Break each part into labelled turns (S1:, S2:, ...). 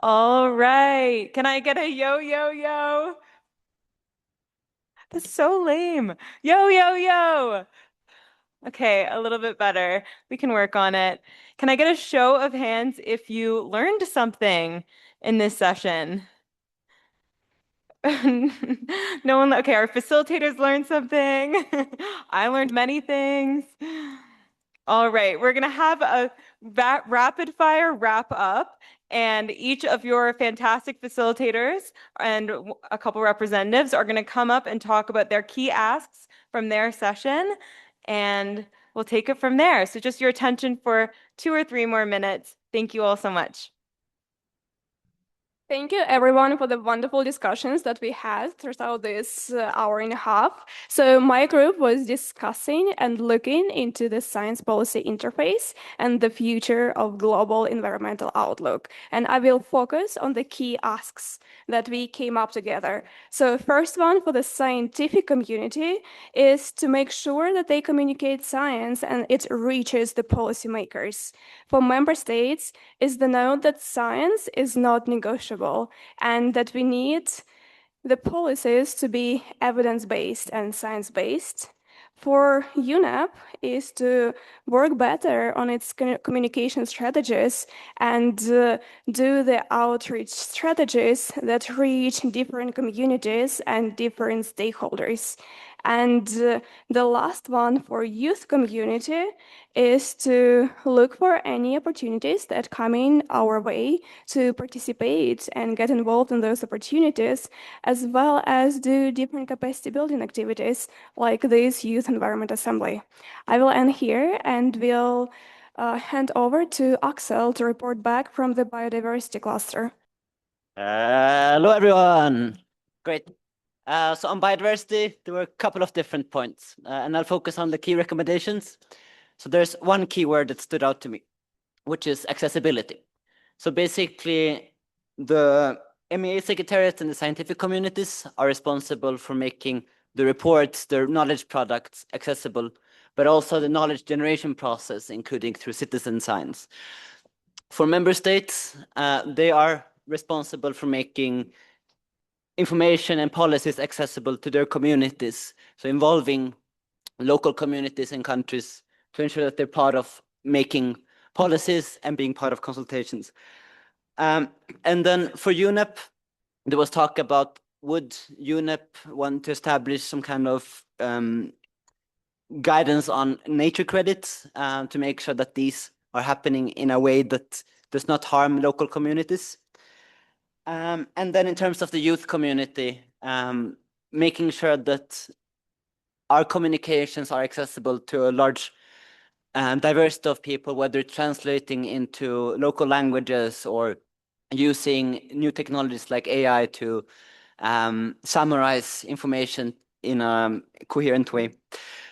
S1: All right. Can I get a yo, yo, yo? That's so lame. Yo, yo, yo. Okay, a little bit better. We can work on it. Can I get a show of hands if you learned something in this session? No one, okay, our facilitators learned something. I learned many things. All right, we're gonna have a rapid fire wrap up, and each of your fantastic facilitators and a couple representatives are gonna come up and talk about their key asks from their session, and we'll take it from there. So just your attention for 2 or 3 more minutes. Thank you all so much.
S2: Thank you, everyone, for the wonderful discussions that we had throughout this hour and a half. So, my group was discussing and looking into the science policy interface and the future of global environmental outlook. And I will focus on the key asks that we came up together. So, first one for the scientific community is to make sure that they communicate science and it reaches the policymakers. For member states, is the note that science is not negotiable and that we need the policies to be evidence-based and science-based. For UNEP is to work better on its communication strategies and do the outreach strategies that reach different communities and different stakeholders. And the last one for youth community is to look for any opportunities that come in our way to participate and get involved in those opportunities, as well as do different capacity building activities like this Youth Environment Assembly. I will end here and will hand over to Axel to report back from the biodiversity cluster.
S3: Hello, everyone. Great. So on biodiversity, there were a couple of different points, and I'll focus on the key recommendations. So there's one keyword that stood out to me, which is accessibility. So basically, the MEA secretariats and the scientific communities are responsible for making the reports, their knowledge products accessible, but also the knowledge generation process, including through citizen science. For member states, they are responsible for making information and policies accessible to their communities, so involving local communities and countries to ensure that they're part of making policies and being part of consultations. And then for UNEP, there was talk about would UNEP want to establish some kind of guidance on nature credits to make sure that these are happening in a way that does not harm local communities. And then in terms of the youth community, making sure that our communications are accessible to a large diversity of people, whether translating into local languages or using new technologies like AI to summarize information in a coherent way.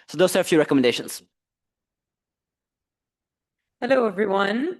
S3: So those are a few recommendations.
S1: Hello, everyone.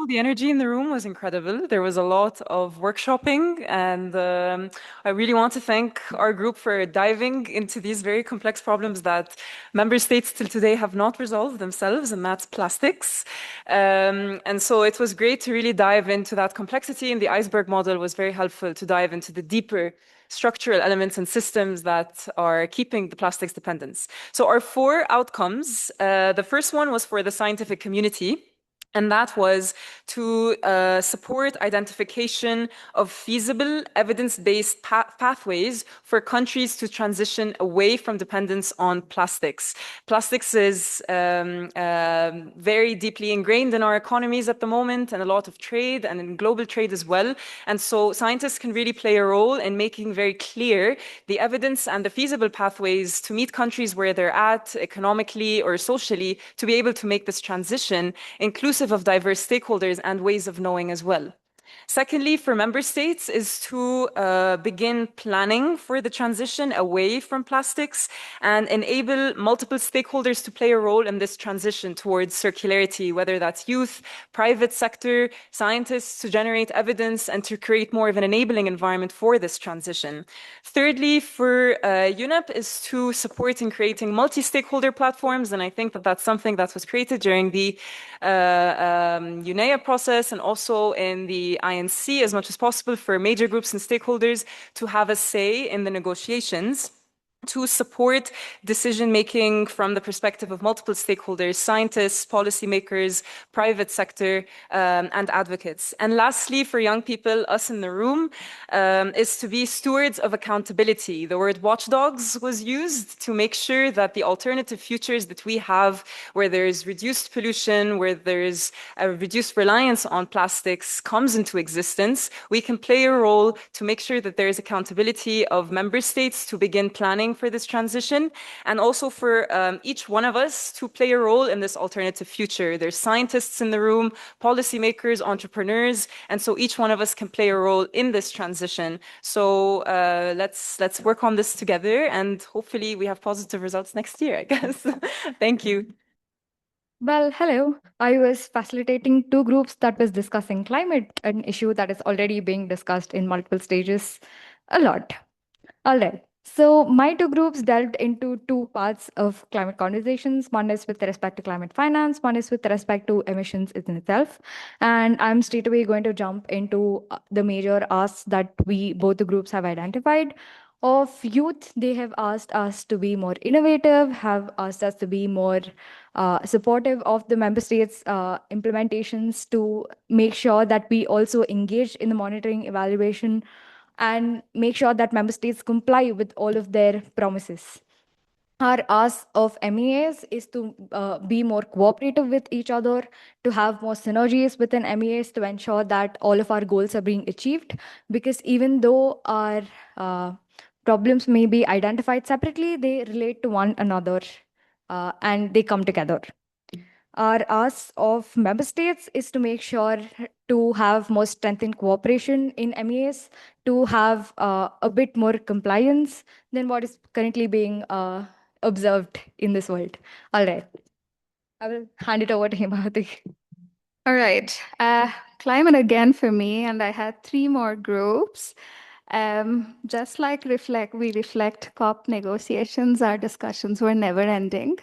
S1: The energy in the room was incredible. There was a lot of workshopping, and I really want to thank our group for diving into these very complex problems that member states till today have not resolved themselves, and that's plastics. And so it was great to really dive into that complexity, and the iceberg model was very helpful to dive into the deeper structural elements and systems that are keeping the plastics dependence. So our 4 outcomes, the first one was for the scientific community. And that was to support identification of feasible evidence-based pathways for countries to transition away from dependence on plastics. Plastics is very deeply ingrained in our economies at the moment, and a lot of trade and in global trade as well. And so scientists can really play a role in making very clear the evidence and the feasible pathways to meet countries where they're at economically or socially to be able to make this transition inclusive of diverse stakeholders and ways of knowing as well. Secondly, for member states is to begin planning for the transition away from plastics and enable multiple stakeholders to play a role in this transition towards circularity, whether that's youth, private sector, scientists, to generate evidence and to create more of an enabling environment for this transition. Thirdly, for UNEP is to support in creating multi-stakeholder platforms, and I think that that's something that was created during the UNEA process and also in the INC as much as possible for major groups and stakeholders to have a say in the negotiations, to support decision-making from the perspective of multiple stakeholders, scientists, policymakers, private sector, and advocates. And lastly, for young people, us in the room, is to be stewards of accountability. The word watchdogs was used to make sure that the alternative futures that we have, where there's reduced pollution, where there's a reduced reliance on plastics, comes into existence. We can play a role to make sure that there is accountability of member states to begin planning for this transition, and also for each one of us to play a role in this alternative future. There's scientists in the room, policymakers, entrepreneurs, and so each one of us can play a role in this transition. So let's work on this together, and hopefully we have positive results next year, I guess. Thank you.
S4: Well, hello. I was facilitating two groups that was discussing climate, an issue that is already being discussed in multiple stages a lot. All right. So my two groups delved into two parts of climate conversations. One is with respect to climate finance, one is with respect to emissions in itself. And I'm straight away going to jump into the major asks that both the groups have identified. Of youth, they have asked us to be more innovative, have asked us to be more supportive of the member states' implementations, to make sure that we also engage in the monitoring evaluation and make sure that member states comply with all of their promises. Our ask of MEAs is to be more cooperative with each other, to have more synergies within MEAs to ensure that all of our goals are being achieved. Because even though our problems may be identified separately, they relate to one another and they come together. Our ask of member states is to make sure to have more strengthened cooperation in MEAs, to have a bit more compliance than what is currently being observed in this world. All right. I will hand it over to Himavati.
S5: All right. Climate again for me, and I had three more groups. Just like we reflect COP negotiations, our discussions were never ending.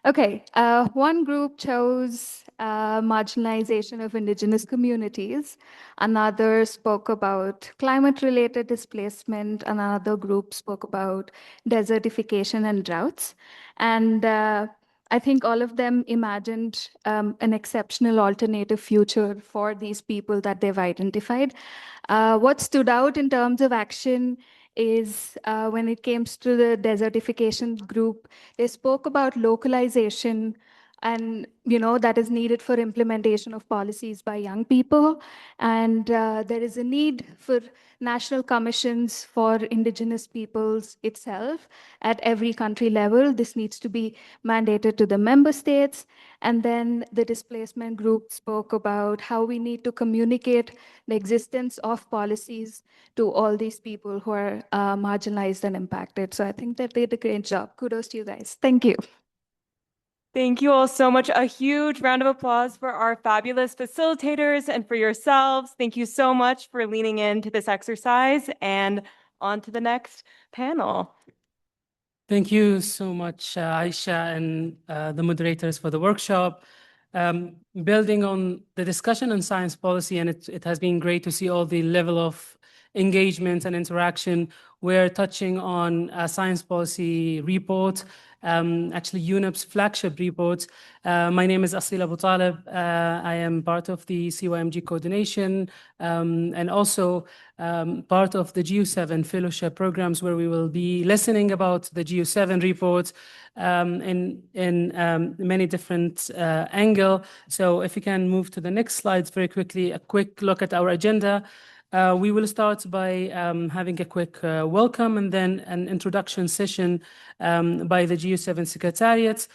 S5: Okay, one group chose marginalization of indigenous communities. Another spoke about climate-related displacement. Another group spoke about desertification and droughts. And I think all of them imagined an exceptional alternative future for these people that they've identified. What stood out in terms of action is when it came to the desertification group, they spoke about localization and that is needed for implementation of policies by young people. And there is a need for national commissions for indigenous peoples itself at every country level. This needs to be mandated to the member states. And then the displacement group spoke about how we need to communicate the existence of policies to all these people who are marginalized and impacted. So I think that they did a great job. Kudos to you guys. Thank you.
S6: Thank you all so much. A huge round of applause for our fabulous facilitators and for yourselves. Thank you so much for leaning into this exercise, and on to the next panel.
S7: Thank you so much, Aisha, and the moderators for the workshop. Building on the discussion on science policy, and it has been great to see all the level of engagement and interaction. We're touching on a science policy report, actually UNEP's flagship report. My name is Asil Abu Talib. I am part of the CYMG coordination and also part of the GEO-7 fellowship programs, where we will be listening about the GEO-7 report in many different angles. So if you can move to the next slides very quickly, a quick look at our agenda. We will start by having a quick welcome and then an introduction session by the GEO-7 Secretariat,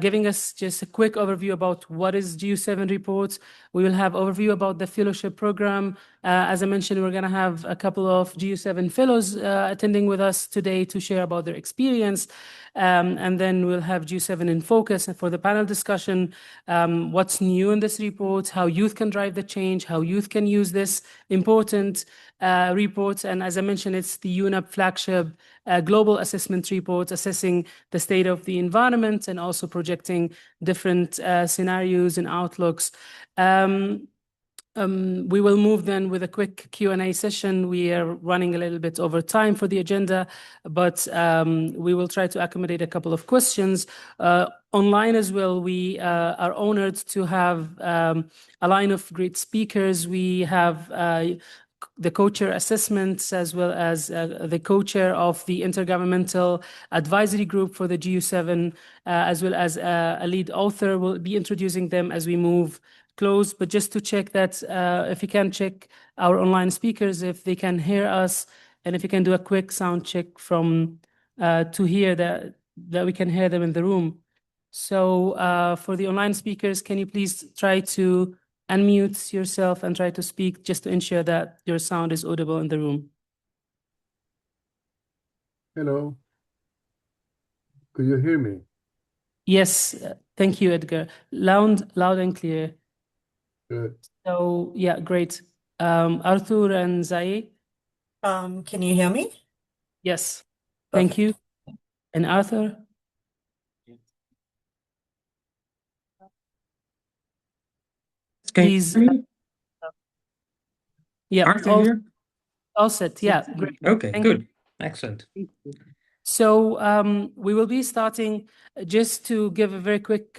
S7: giving us just a quick overview about what is GEO-7 reports. We will have overview about the fellowship program. As I mentioned, we're going to have a couple of GEO-7 fellows attending with us today to share about their experience. And then we'll have GEO-7 in focus for the panel discussion, what's new in this report, how youth can drive the change, how youth can use this important report. And as I mentioned, it's the UNEP flagship global assessment report, assessing the state of the environment and also projecting different scenarios and outlooks. We will move then with a quick Q&A session. We are running a little bit over time for the agenda, but we will try to accommodate a couple of questions. Online as well, we are honored to have a line of great speakers. We have the co-chair assessments, as well as the co-chair of the Intergovernmental Advisory Group for the GEO-7, as well as a lead author. We'll be introducing them as we move close, but just to check that if you can check our online speakers, if they can hear us, and if you can do a quick sound check from to hear that we can hear them in the room. So for the online speakers, can you please try to unmute yourself and try to speak just to ensure that your sound is audible in the room?
S8: Hello. Could you hear me?
S7: Yes, thank you, Edgar. Loud and clear.
S8: Good.
S7: So yeah, great. Arthur and Zaid?
S9: Can you hear me?
S7: Yes, thank you. And Arthur? Please. Yeah,
S10: Arthur here?
S7: all set. Yeah, great.
S10: Okay,
S7: Thank
S10: good.
S7: you.
S10: Excellent.
S7: So we will be starting just to give a very quick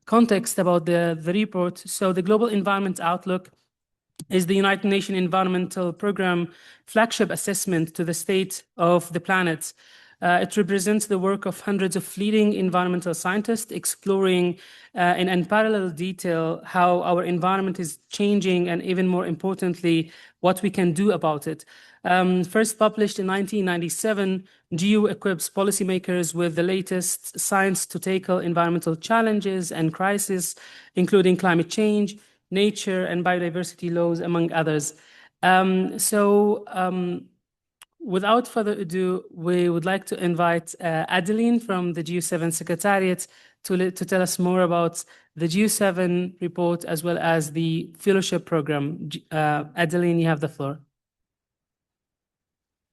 S7: context about the report. So the Global Environment Outlook is the United Nations Environmental Programme flagship assessment to the state of the planet. It represents the work of hundreds of leading environmental scientists exploring in unparalleled detail how our environment is changing, and even more importantly, what we can do about it. First published in 1997, GEO equips policymakers with the latest science to tackle environmental challenges and crises, including climate change, nature, and biodiversity laws, among others. Without further ado, we would like to invite Adeline from the GEO-7 Secretariat to tell us more about the GEO-7 report as well as the fellowship program. Adeline, you have the floor.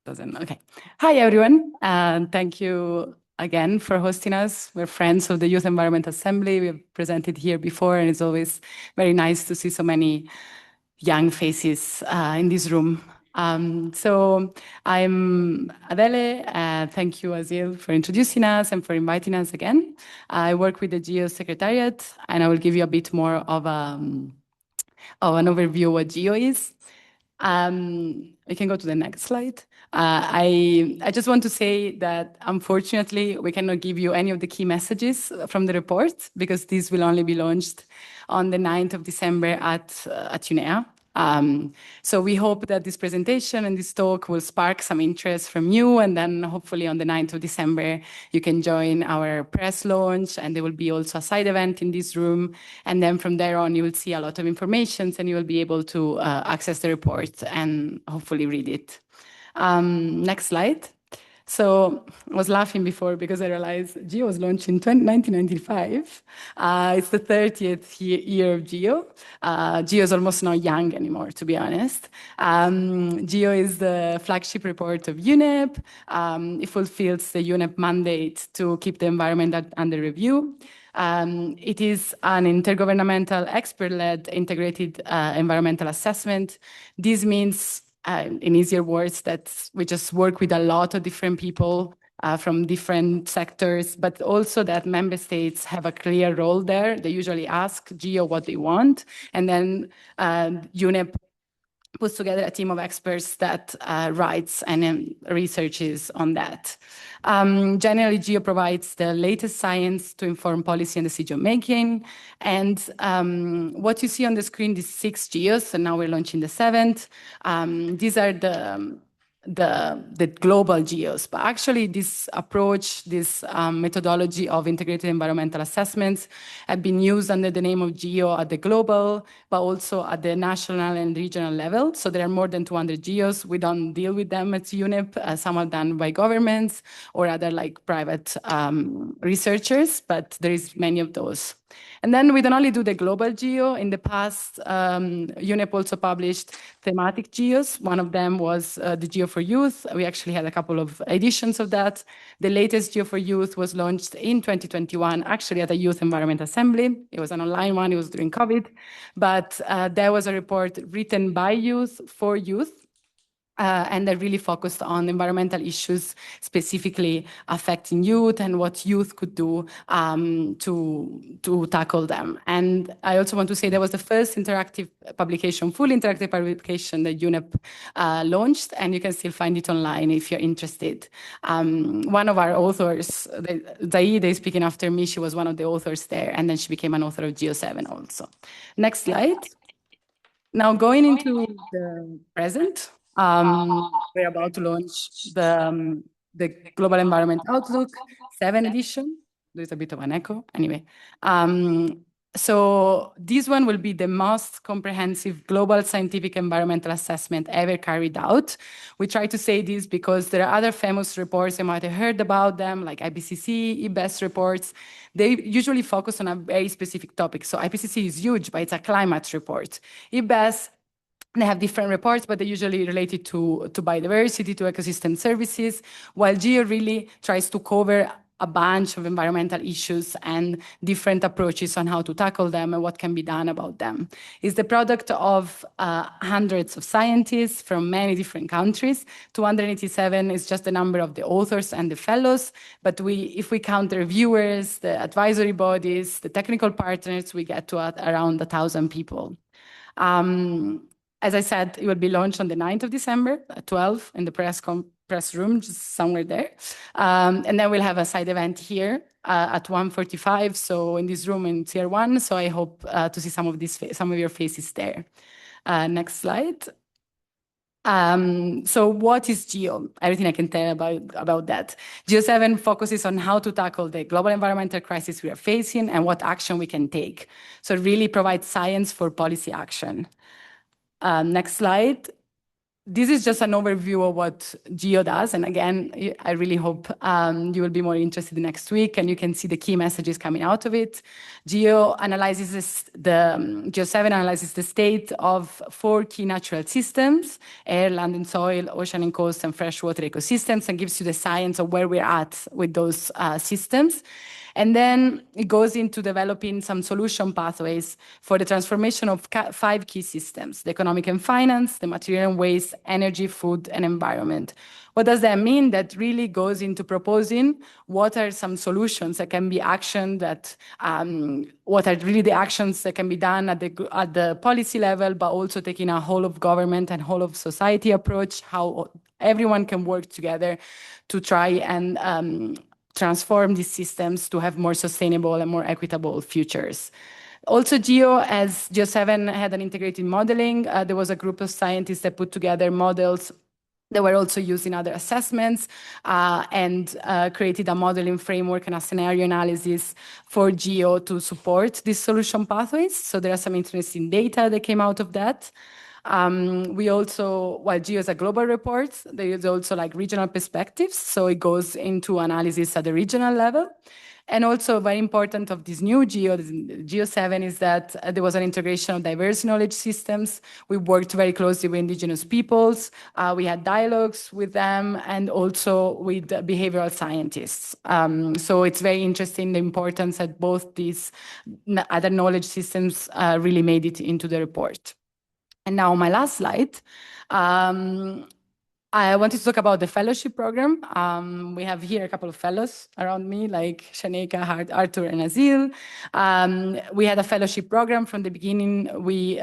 S11: Okay. Hi, everyone. And thank you again for hosting us. We're friends of the Youth Environment Assembly. We've presented here before, and it's always very nice to see so many young faces in this room. So I'm Adele. Thank you, Azil, for introducing us and for inviting us again. I work with the GEO Secretariat, and I will give you a bit more of an overview of what GEO is. We can go to the next slide. I just want to say that unfortunately, we cannot give you any of the key messages from the report because this will only be launched on the 9th of December at UNEA. So we hope that this presentation and this talk will spark some interest from you, and then hopefully on the 9th of December, you can join our press launch, and there will be also a side event in this room. And then from there on, you will see a lot of information, and you will be able to access the report and hopefully read it. Next slide. So I was laughing before because I realized GEO was launched in 1995. It's the 30th year of GEO. GEO is almost not young anymore, to be honest. GEO is the flagship report of UNEP. It fulfills the UNEP mandate to keep the environment under review. It is an intergovernmental expert-led integrated environmental assessment. This means in easier words, that we just work with a lot of different people from different sectors, but also that member states have a clear role there. They usually ask GEO what they want, and then UNEP puts together a team of experts that writes and researches on that. Generally, GEO provides the latest science to inform policy and decision-making. And what you see on the screen is 6 GEOs, and now we're launching the 7th. These are the global GEOs, but actually this approach, this methodology of integrated environmental assessments have been used under the name of GEO at the global, but also at the national and regional level. So there are more than 200 GEOs. We don't deal with them at UNEP. Some are done by governments or other like private researchers, but there is many of those. And then we don't only do the global geo. In the past, UNEP also published thematic geos. One of them was the Geo for Youth. We actually had a couple of editions of that. The latest Geo for Youth was launched in 2021, actually at a Youth Environment Assembly. It was an online one, it was during COVID. But there was a report written by youth for youth. And they really focused on environmental issues specifically affecting youth and what youth could do to tackle them. And I also want to say there was the first interactive publication, fully interactive publication that UNEP launched, and you can still find it online if you're interested. One of our authors, Zaide is speaking after me, she was one of the authors there, and then she became an author of GEO-7 also. Next slide. Now going into the present, we're about to launch the Global Environment Outlook 7 edition. There's a bit of an echo. Anyway, so this one will be the most comprehensive global scientific environmental assessment ever carried out. We try to say this because there are other famous reports, you might have heard about them, like IPCC, IBES reports. They usually focus on a very specific topic. So IPCC is huge, but it's a climate report. IBES, they have different reports, but they're usually related to biodiversity, to ecosystem services, while GEO really tries to cover a bunch of environmental issues and different approaches on how to tackle them and what can be done about them. It's the product of hundreds of scientists from many different countries. 287 is just the number of the authors and the fellows, but if we count the reviewers, the advisory bodies, the technical partners, we get to around 1,000 people. As I said, it will be launched on the 9th of December at 12 in the press room, just somewhere there. And then we'll have a side event here at 1:45, so in this room in Tier 1. So I hope to see some of your faces there. Next slide. So what is GEO? Everything I can tell about that. GEO-7 focuses on how to tackle the global environmental crisis we are facing and what action we can take. So it really provides science for policy action. Next slide. This is just an overview of what GEO does. And again, I really hope you will be more interested next week and you can see the key messages coming out of it. GEO-7 analyzes the state of 4 key natural systems: air, land and soil, ocean and coast, and freshwater ecosystems, and gives you the science of where we're at with those systems. And then it goes into developing some solution pathways for the transformation of 5 key systems: the economic and finance, the material and waste, energy, food, and environment. What does that mean? That really goes into proposing what are some solutions that can be actioned, what are really the actions that can be done at the policy level, but also taking a whole of government and whole of society approach, how everyone can work together to try and transform these systems to have more sustainable and more equitable futures. Also, GEO-7 had an integrated modeling. There was a group of scientists that put together models that were also used in other assessments and created a modeling framework and a scenario analysis for GEO to support these solution pathways. So there are some interesting data that came out of that. We also, while GEO is a global report, there is also like regional perspectives. So it goes into analysis at the regional level. And also very important of this new GEO-7 is that there was an integration of diverse knowledge systems. We worked very closely with indigenous peoples. We had dialogues with them and also with behavioral scientists. So it's very interesting the importance that both these other knowledge systems really made it into the report. And now my last slide. I wanted to talk about the fellowship program. We have here a couple of fellows around me, like Shaneka, Arthur, and Azil. We had a fellowship program from the beginning. We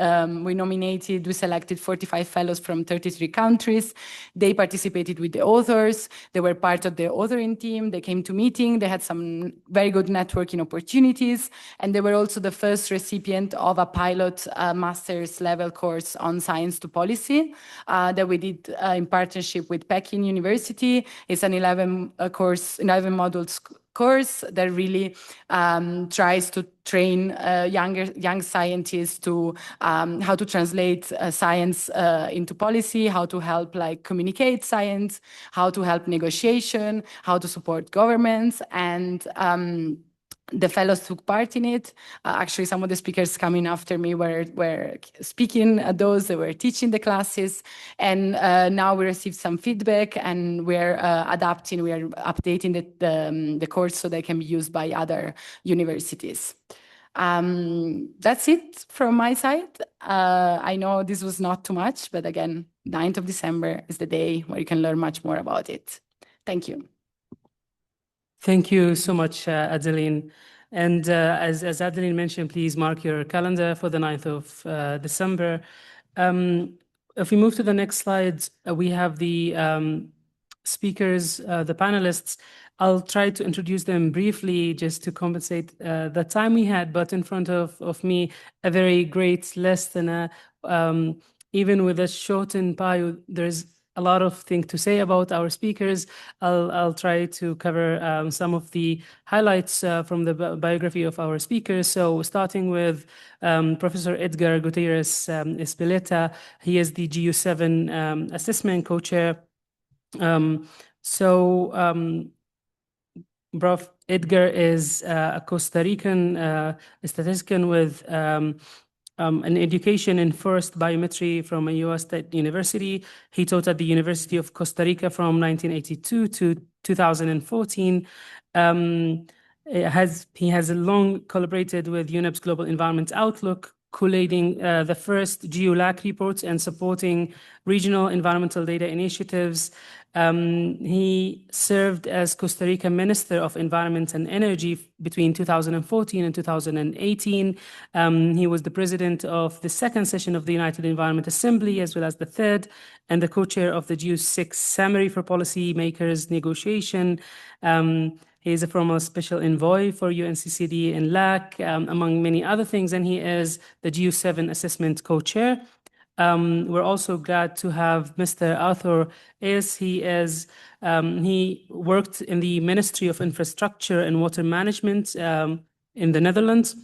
S11: selected 45 fellows from 33 countries. They participated with the authors. They were part of the authoring team. They came to meeting. They had some very good networking opportunities. And they were also the first recipient of a pilot master's level course on science to policy that we did in partnership with Peking University. It's an 11 modules course that really tries to train young scientists to how to translate science into policy, how to help communicate science, how to help negotiation, how to support governments, and the fellows took part in it. Actually, some of the speakers coming after me were speaking at those, they were teaching the classes. And now we received some feedback and we're adapting, we are updating the course so they can be used by other universities. That's it from my side. I know this was not too much, but again, 9th of December is the day where you can learn much more about it. Thank you.
S7: Thank you so much, Adeline. And as Adeline mentioned, please mark your calendar for the 9th of December. If we move to the next slide, we have the speakers, the panelists. I'll try to introduce them briefly just to compensate the time we had, but in front of me, a very great list. And even with a shortened bio, there's a lot of things to say about our speakers. I'll try to cover some of the highlights from the biography of our speakers. So starting with Professor Edgar Gutierrez Espeleta, he is the GEO-7 assessment co-chair. Prof. Edgar is a Costa Rican statistician with an education in forest biometry from a U.S. State University. He taught at the University of Costa Rica from 1982 to 2014. He has long collaborated with UNEP's Global Environment Outlook, collating the first GEO-LAC reports and supporting regional environmental data initiatives. He served as Costa Rica Minister of Environment and Energy between 2014 and 2018. He was the president of the second session of the United Environment Assembly, as well as the third, and the co-chair of the GEO-6 Summary for Policy Makers Negotiation. He is a former special envoy for UNCCD and LAC, among many other things, and he is the GEO-7 assessment co-chair. We're also glad to have Mr. Arthur Ayers. He worked in the Ministry of Infrastructure and Water Management in the Netherlands.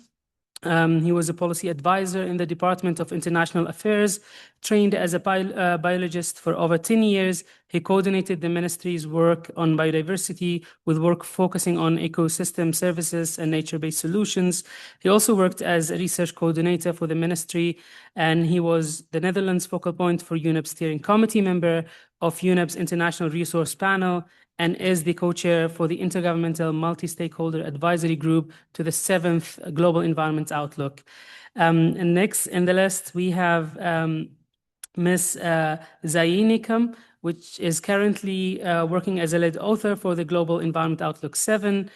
S7: He was a policy advisor in the Department of International Affairs, trained as a biologist for over 10 years. He coordinated the ministry's work on biodiversity, with work focusing on ecosystem services and nature-based solutions. He also worked as a research coordinator for the ministry, and he was the Netherlands focal point for UNEP steering committee member of UNEP's International Resource Panel, and is the co-chair for the Intergovernmental Multi-Stakeholder Advisory Group to the 7th Global Environment Outlook. And next in the list, we have Ms. Zainikam, which is currently working as a lead author for the Global Environment Outlook 7.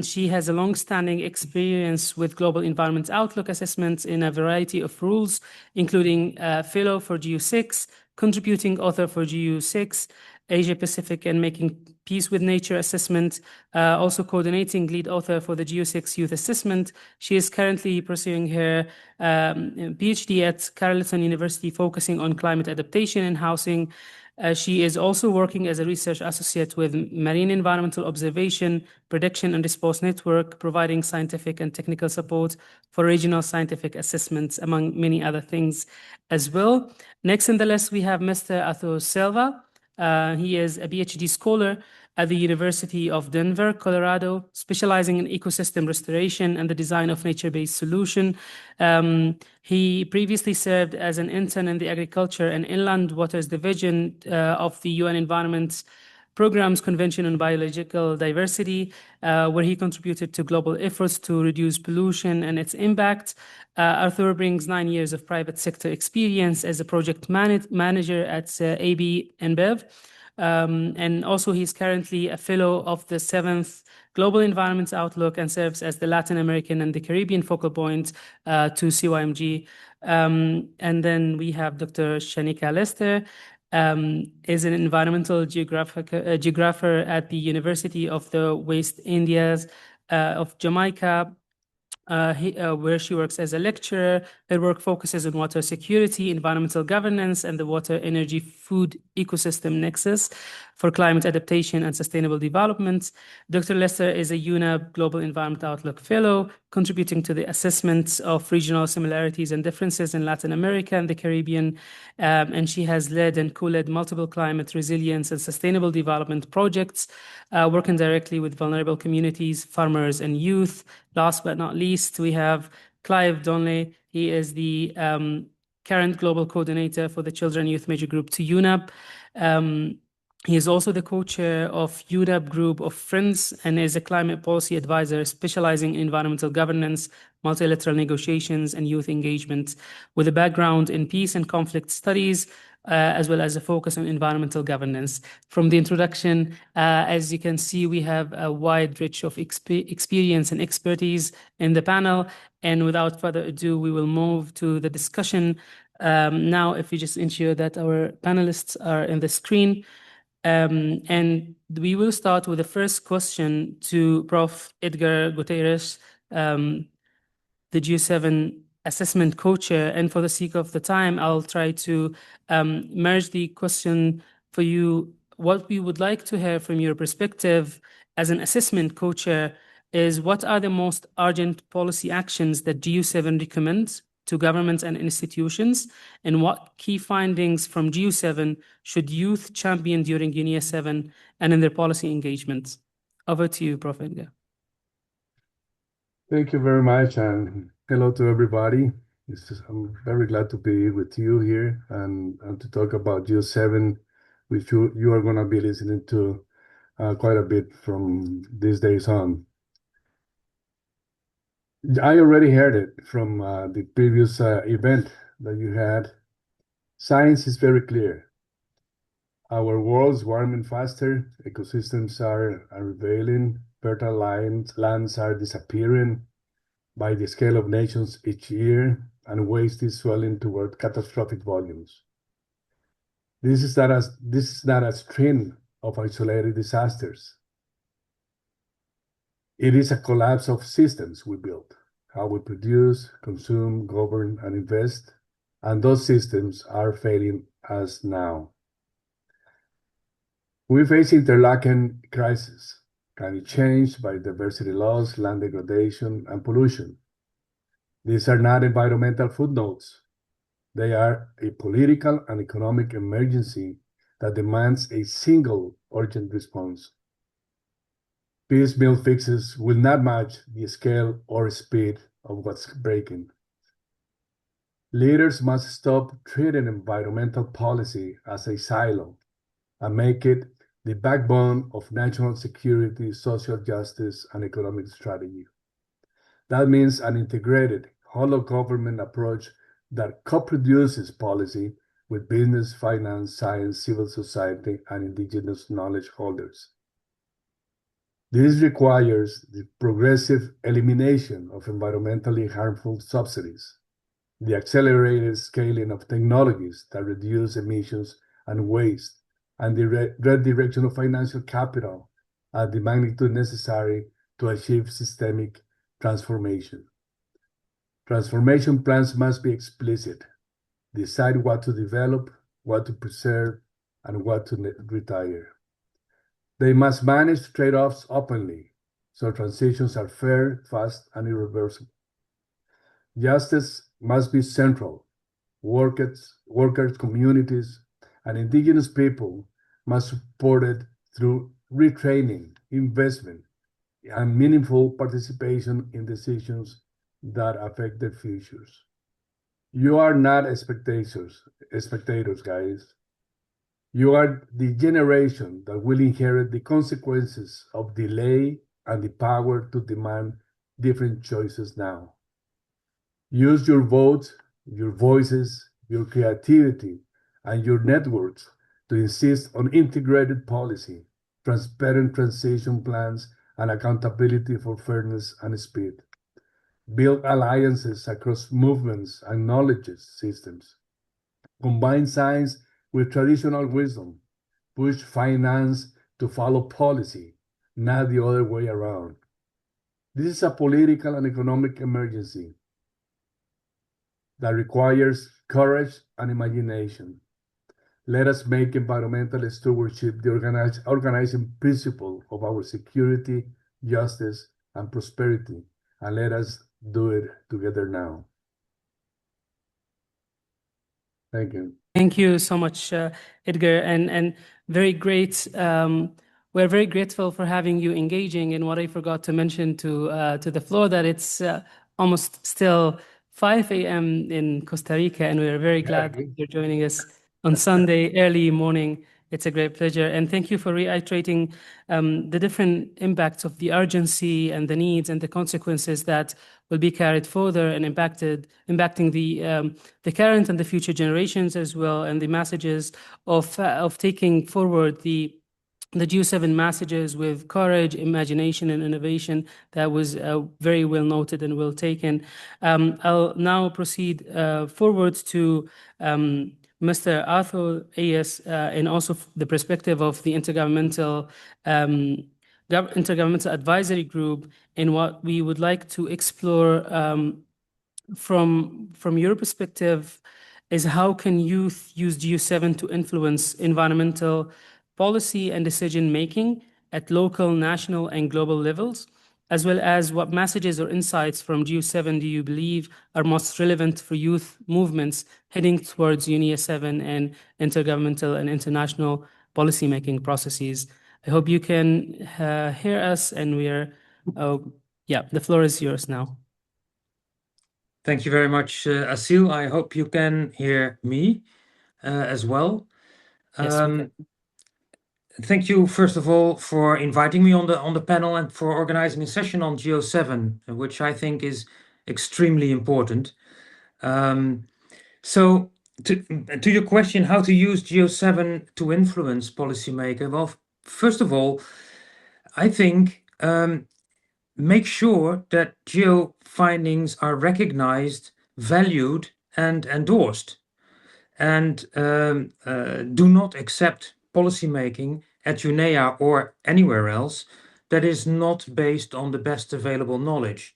S7: She has a long-standing experience with Global Environment Outlook assessments in a variety of roles, including fellow for GEO-6, contributing author for GEO-6, Asia Pacific and Making Peace with Nature assessment, also coordinating lead author for the GEO-6 Youth Assessment. She is currently pursuing her PhD at Carleton University, focusing on climate adaptation and housing. She is also working as a research associate with Marine Environmental Observation, Prediction and Response Network, providing scientific and technical support for regional scientific assessments, among many other things as well. Next in the list, we have Mr. Arthur Silva. He is a PhD scholar at the University of Denver, Colorado, specializing in ecosystem restoration and the design of nature-based solution. He previously served as an intern in the Agriculture and Inland Waters Division of the UN Environment Program's Convention on Biological Diversity, where he contributed to global efforts to reduce pollution and its impact. Arthur brings 9 years of private sector experience as a project manager at AB InBev. And also he's currently a fellow of the 7th Global Environment Outlook and serves as the Latin American and the Caribbean focal point to CYMG. And then we have Dr. Shanika Lester, is an environmental geographer at the University of the West Indies of Jamaica, where she works as a lecturer. Her work focuses on water security, environmental governance, and the water, energy, food ecosystem nexus for climate adaptation and sustainable development. Dr. Lester is a UNEP Global Environment Outlook Fellow, contributing to the assessment of regional similarities and differences in Latin America and the Caribbean. And she has led and co-led multiple climate resilience and sustainable development projects, working directly with vulnerable communities, farmers, and youth. Last but not least, we have Clive Donnelly. He is the current global coordinator for the Children Youth Major Group to UNEP. He is also the co-chair of UNEP Group of Friends and is a climate policy advisor specializing in environmental governance, multilateral negotiations, and youth engagement, with a background in peace and conflict studies, as well as a focus on environmental governance. From the introduction, as you can see, we have a wide range of experience and expertise in the panel. And without further ado, we will move to the discussion. Now, if you just ensure that our panelists are in the screen. And we will start with the first question to Prof. Edgar Gutierrez, the GEO-7 assessment co-chair. And for the sake of the time, I'll try to merge the question for you. What we would like to hear from your perspective as an assessment co-chair is what are the most urgent policy actions that GEO-7 recommends to governments and institutions, and what key findings from GEO-7 should youth champion during UNEA-7 and in their policy engagements? Over to you, Prof. Edgar.
S8: Thank you very much, and hello to everybody. I'm very glad to be with you here and to talk about GEO-7, which you are going to be listening to quite a bit from these days on. I already heard it from the previous event that you had. Science is very clear. Our world's warming faster, ecosystems are revealing, fertile lands are disappearing by the scale of nations each year, and waste is swelling toward catastrophic volumes. This is not a string of isolated disasters. It is a collapse of systems we built, how we produce, consume, govern, and invest, and those systems are failing us now. We face interlocking crises, climate change, biodiversity loss, land degradation, and pollution. These are not environmental footnotes. They are a political and economic emergency that demands a single urgent response. Piecemeal fixes will not match the scale or speed of what's breaking. Leaders must stop treating environmental policy as a silo and make it the backbone of national security, social justice, and economic strategy. That means an integrated, whole of government approach that co-produces policy with business, finance, science, civil society, and indigenous knowledge holders. This requires the progressive elimination of environmentally harmful subsidies, the accelerated scaling of technologies that reduce emissions and waste, and the redirection of financial capital at the magnitude necessary to achieve systemic transformation. Transformation plans must be explicit, decide what to develop, what to preserve, and what to retire. They must manage trade-offs openly, so transitions are fair, fast, and irreversible. Justice must be central. Workers, communities, and indigenous people must support it through retraining, investment, and meaningful participation in decisions that affect their futures. You are not spectators, guys. You are the generation that will inherit the consequences of delay and the power to demand different choices now. Use your votes, your voices, your creativity, and your networks to insist on integrated policy, transparent transition plans, and accountability for fairness and speed. Build alliances across movements and knowledge systems. Combine science with traditional wisdom. Push finance to follow policy, not the other way around. This is a political and economic emergency that requires courage and imagination. Let us make environmental stewardship the organizing principle of our security, justice, and prosperity, and let us do it together now. Thank you.
S7: Thank you so much, Edgar, and very great. We're very grateful for having you engaging. And what I forgot to mention to the floor that it's almost still 5 a.m. in Costa Rica, and we're very glad that you're joining us on Sunday early morning. It's a great pleasure, and thank you for reiterating the different impacts of the urgency and the needs and the consequences that will be carried further and impacting the current and the future generations as well, and the messages of taking forward the GEO-7 messages with courage, imagination, and innovation. That was very well noted and well taken. I'll now proceed forward to Mr. Arthur A.S. And also the perspective of the Intergovernmental Advisory Group, and what we would like to explore from your perspective is how can youth use GEO-7 to influence environmental policy and decision-making at local, national, and global levels, as well as what messages or insights from GEO-7 do you believe are most relevant for youth movements heading towards UNEP-7 and intergovernmental and international policymaking processes. I hope you can hear us, and the floor is yours now.
S10: Thank you very much, Asil. I hope you can hear me as well.
S7: Yes, we can.
S10: Thank you, first of all, for inviting me on the panel and for organizing a session on GEO-7, which I think is extremely important. So, to your question, how to use GEO-7 to influence policymaker? Well, first of all, I think make sure that GEO findings are recognized, valued, and endorsed, and do not accept policymaking at UNEA or anywhere else that is not based on the best available knowledge.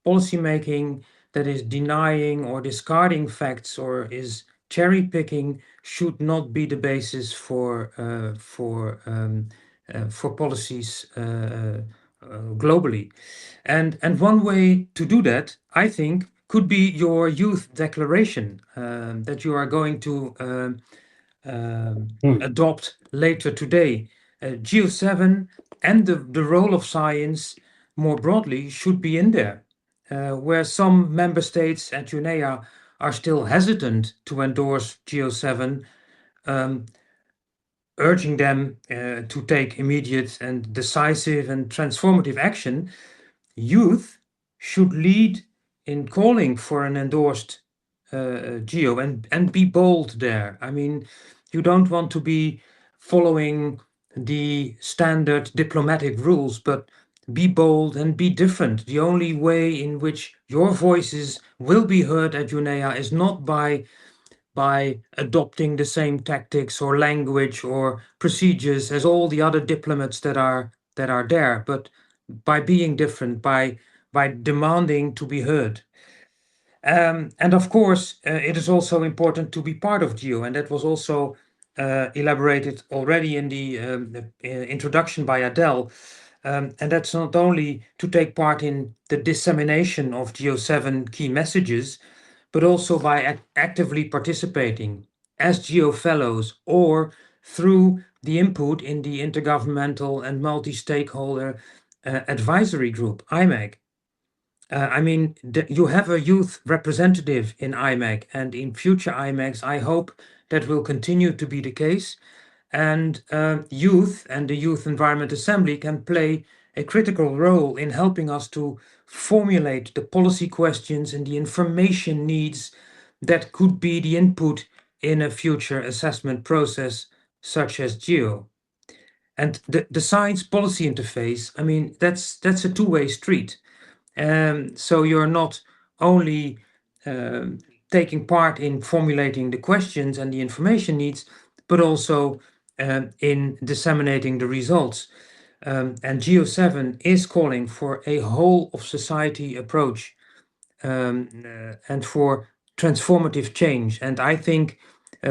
S10: Policymaking that is denying or discarding facts or is cherry picking should not be the basis for policies globally. And one way to do that, I think, could be your youth declaration that you are going to adopt later today. GEO-7 and the role of science more broadly should be in there, where some member states at UNEA are still hesitant to endorse GEO-7, urging them to take immediate and decisive and transformative action. Youth should lead in calling for an endorsed GEO and be bold there. I mean, you don't want to be following the standard diplomatic rules, but be bold and be different. The only way in which your voices will be heard at UNEA is not by adopting the same tactics or language or procedures as all the other diplomats that are there, but by being different, by demanding to be heard. And of course, it is also important to be part of GEO, and that was also elaborated already in the introduction by Adele. And that's not only to take part in the dissemination of GEO-7 key messages, but also by actively participating as GEO fellows or through the input in the Intergovernmental and Multi-Stakeholder Advisory Group, IMAG. I mean, you have a youth representative in IMAG, and in future IMAGs, I hope that will continue to be the case. And youth and the Youth Environment Assembly can play a critical role in helping us to formulate the policy questions and the information needs that could be the input in a future assessment process such as GEO. And the science policy interface, I mean, that's a two-way street. So you're not only taking part in formulating the questions and the information needs, but also in disseminating the results. And GEO-7 is calling for a whole of society approach and for transformative change. And I think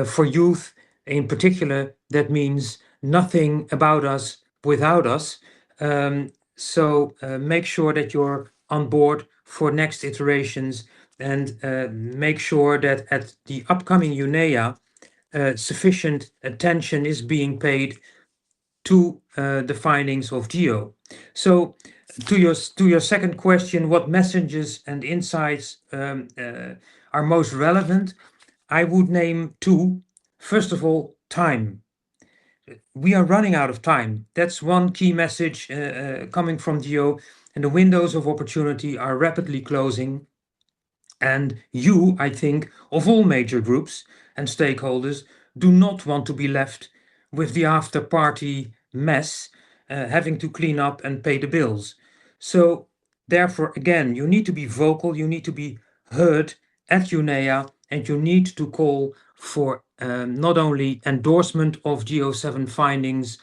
S10: for youth in particular, that means nothing about us without us. So make sure that you're on board for next iterations and make sure that at the upcoming UNEA, sufficient attention is being paid to the findings of GEO. So to your second question, what messages and insights are most relevant? I would name two. First of all, time. We are running out of time. That's one key message coming from GEO, and the windows of opportunity are rapidly closing. And you, I think, of all major groups and stakeholders, do not want to be left with the after party mess, having to clean up and pay the bills. So, therefore, again, you need to be vocal, you need to be heard at UNEA, and you need to call for not only endorsement of GEO-7 findings,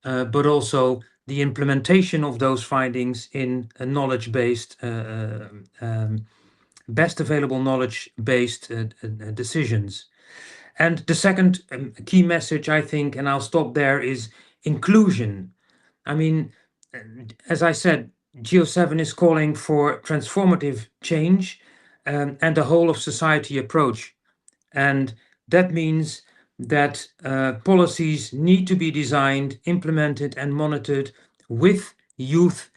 S10: but also the implementation of those findings in a knowledge-based best available knowledge-based decisions. And the second key message, I think, and I'll stop there, is inclusion. I mean, as I said, GEO-7 is calling for transformative change and a whole of society approach. And that means that policies need to be designed, implemented, and monitored with youth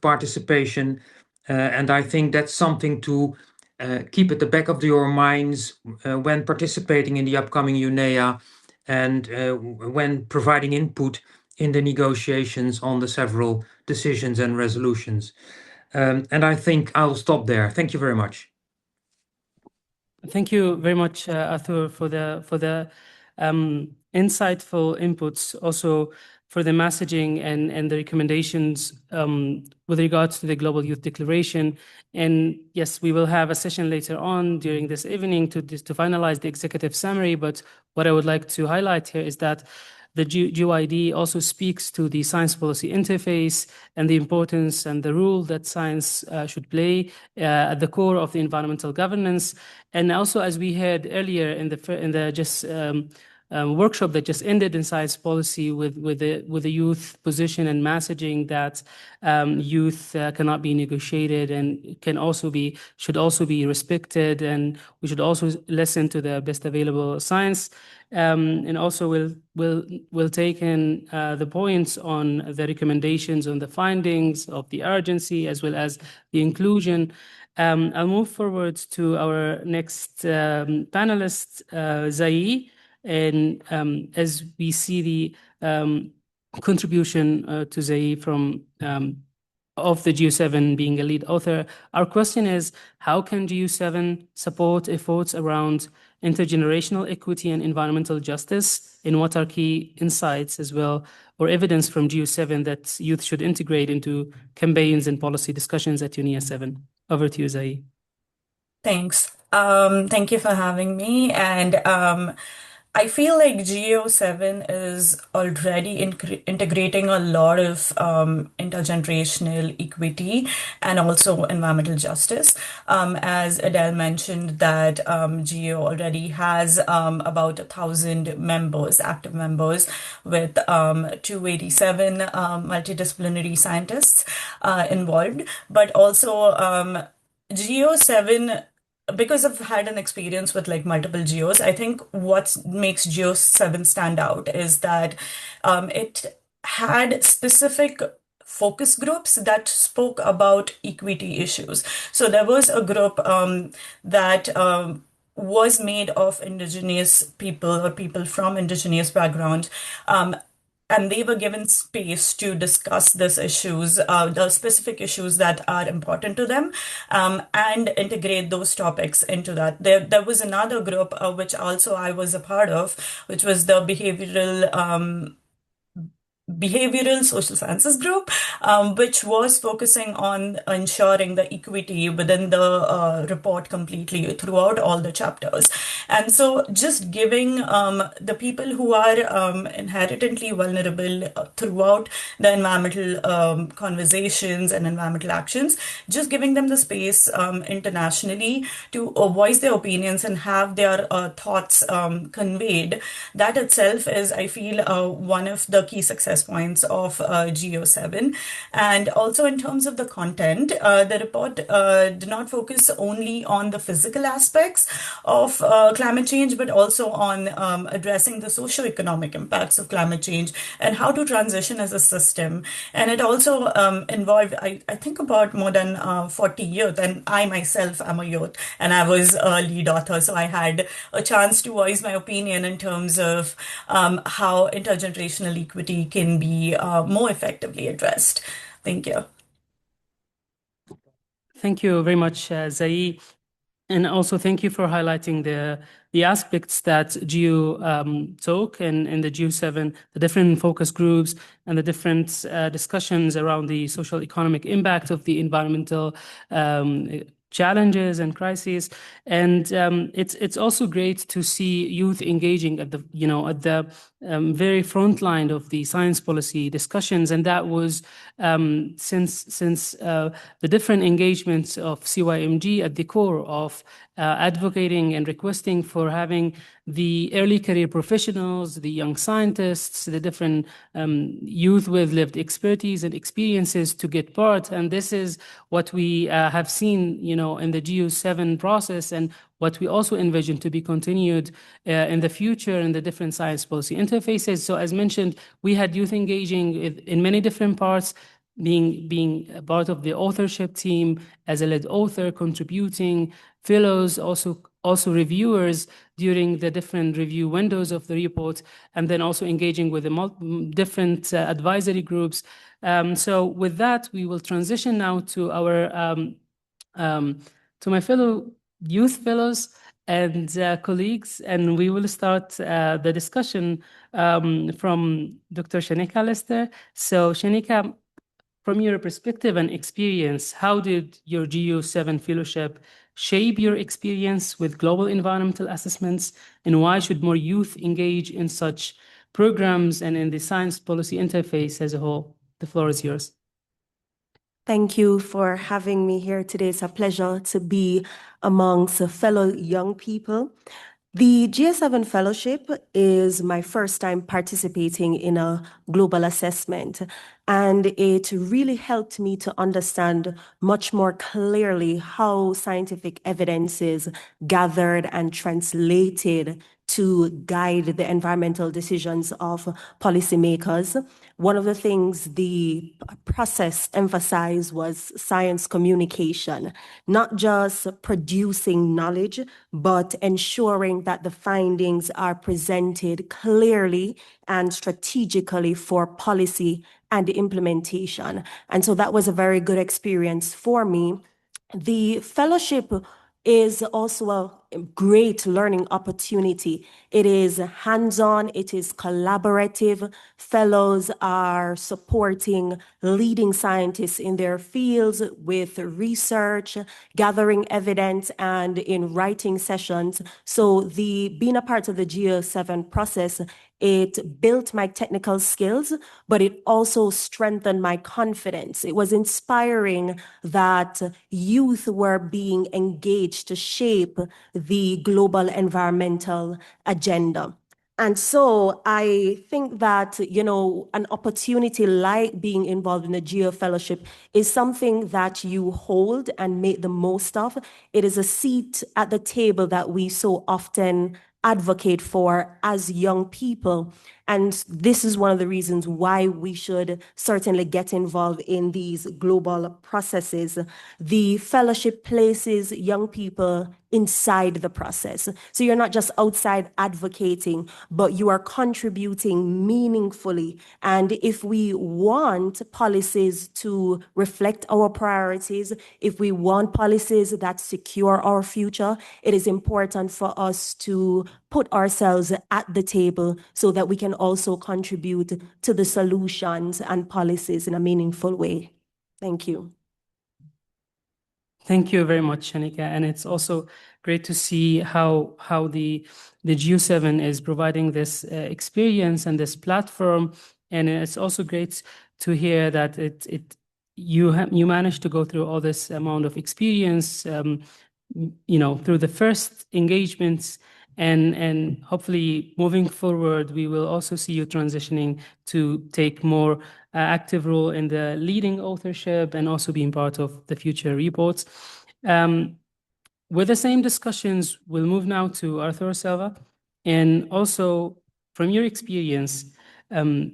S10: participation. And I think that's something to keep at the back of your minds when participating in the upcoming UNEA and when providing input in the negotiations on the several decisions and resolutions. And I think I'll stop there. Thank you very much.
S7: Thank you very much, Arthur, for the insightful inputs, also for the messaging and the recommendations with regards to the Global Youth Declaration. And yes, we will have a session later on during this evening to finalize the executive summary. But what I would like to highlight here is that the GYD also speaks to the science policy interface and the importance and the role that science should play at the core of the environmental governance. And also, as we heard earlier in the just workshop that just ended in science policy with the youth position and messaging that youth cannot be negotiated and should also be respected, and we should also listen to the best available science. And also we'll take in the points on the recommendations on the findings of the urgency as well as the inclusion. I'll move forward to our next panelist, Zayi. And as we see the contribution to Zayi from of the GEO-7 being a lead author, our question is, how can GEO-7 support efforts around intergenerational equity and environmental justice? And what are key insights as well, or evidence from GEO-7 that youth should integrate into campaigns and policy discussions at UNEA 7? Over to you, Zayi.
S9: Thanks. Thank you for having me. And I feel like GEO-7 is already integrating a lot of intergenerational equity and also environmental justice. As Adele mentioned, that GEO already has about 1,000 members, active members, with 287 multidisciplinary scientists involved. But also GEO-7, because I've had an experience with like multiple geos, I think what makes GEO-7 stand out is that it had specific focus groups that spoke about equity issues. So there was a group that was made of indigenous people or people from indigenous background. And they were given space to discuss these issues, the specific issues that are important to them, and integrate those topics into that. There was another group, which also I was a part of, which was the behavioral social sciences group, which was focusing on ensuring the equity within the report completely throughout all the chapters. And so just giving the people who are inherently vulnerable throughout the environmental conversations and environmental actions, just giving them the space internationally to voice their opinions and have their thoughts conveyed, that itself is, I feel, one of the key success success points of GEO-7. And also in terms of the content, the report did not focus only on the physical aspects of climate change, but also on addressing the socio-economic impacts of climate change and how to transition as a system. And it also involved, I think, about more than 40 youth. And I myself am a youth, and I was a lead author, so I had a chance to voice my opinion in terms of how intergenerational equity can be more effectively addressed. Thank you.
S7: Thank you very much, Zai. And also thank you for highlighting the aspects that GEO took in the GEO-7, the different focus groups and the different discussions around the social economic impact of the environmental challenges and crises. And it's also great to see youth engaging at the very front line of the science policy discussions. And that was since the different engagements of CYMG at the core of advocating and requesting for having the early career professionals, the young scientists, the different youth with lived expertise and experiences to get part. And this is what we have seen, in the GEO-7 process, and what we also envision to be continued in the future in the different science policy interfaces. So as mentioned, we had youth engaging in many different parts, being a part of the authorship team as a lead author, contributing, fellows, also reviewers during the different review windows of the report, and then also engaging with the different advisory groups. So with that, we will transition now to our to my fellow youth fellows and colleagues, and we will start the discussion from Dr. Shanika Lester. So Shanika, from your perspective and experience, how did your GEO-7 fellowship shape your experience with global environmental assessments, and why should more youth engage in such programs and in the science policy interface as a whole? The floor is yours.
S12: Thank you for having me here today. It's a pleasure to be amongst fellow young people. The GEO-7 Fellowship is my first time participating in a global assessment, and it really helped me to understand much more clearly how scientific evidence is gathered and translated to guide the environmental decisions of policymakers. One of the things the process emphasized was science communication, not just producing knowledge, but ensuring that the findings are presented clearly and strategically for policy and implementation. And so that was a very good experience for me. The fellowship is also a great learning opportunity. It is hands-on, it is collaborative. Fellows are supporting leading scientists in their fields with research, gathering evidence, and in writing sessions. So being a part of the GEO-7 process, it built my technical skills, but it also strengthened my confidence. It was inspiring that youth were being engaged to shape the global environmental agenda. And so I think that, an opportunity like being involved in the GEO Fellowship is something that you hold and make the most of. It is a seat at the table that we so often advocate for as young people. And this is one of the reasons why we should certainly get involved in these global processes. The fellowship places young people inside the process. So you're not just outside advocating, but you are contributing meaningfully. And if we want policies to reflect our priorities, if we want policies that secure our future, it is important for us to put ourselves at the table so that we can also contribute to the solutions and policies in a meaningful way. Thank you.
S7: Thank you very much, Shanika. And it's also great to see how the GEO-7 is providing this experience and this platform. And it's also great to hear that you managed to go through all this amount of experience, through the first engagements And hopefully moving forward, we will also see you transitioning to take more active role in the leading authorship and also being part of the future reports. With the same discussions, we'll move now to Arthur Silva. And also, from your experience,